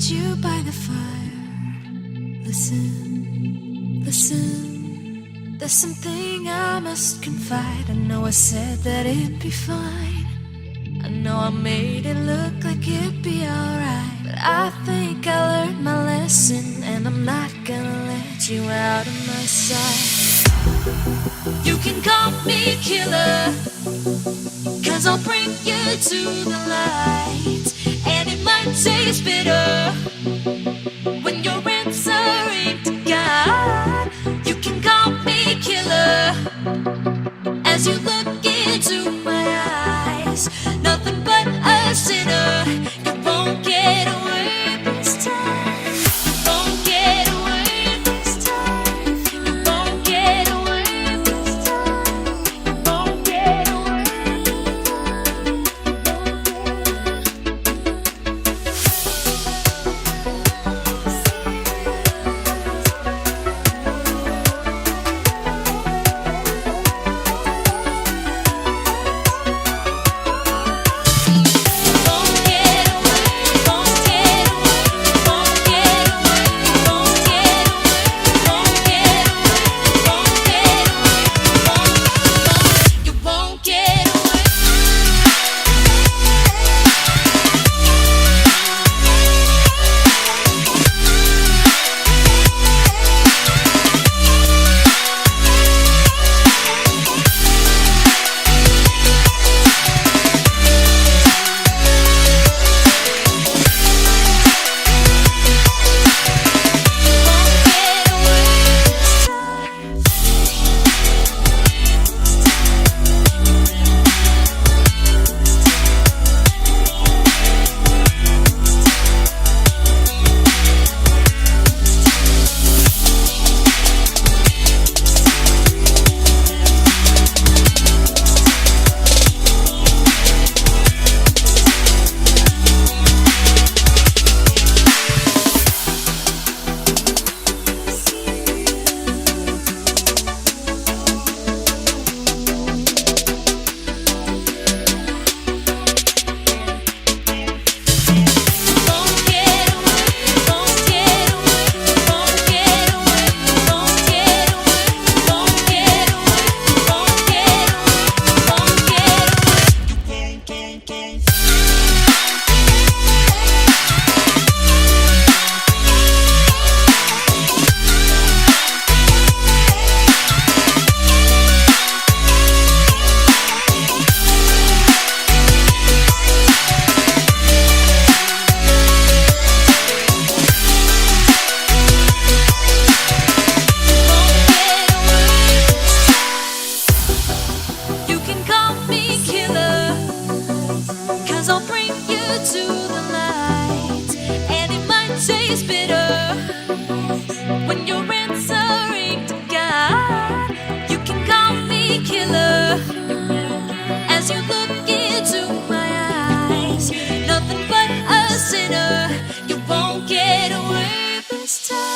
meet you by the fire. Listen, listen, there's something I must confide. I know I said that it'd be fine. I know I made it look like it'd be alright, but I think I learned my lesson, and I'm not gonna let you out of my sight. You can call me killer, 'cause I'll bring you to the light. And it might taste bitter when you're answering to God. You can call me killer as you look into my eyes. Nothing but a sinner. You won't get away this time. You won't get away this time. You won't get away this time. You won't get away this time. I'll bring you to the light, and it might taste bitter when you're answering to God. You can call me killer as you look into my eyes. Nothing but a sinner. You won't get away this time.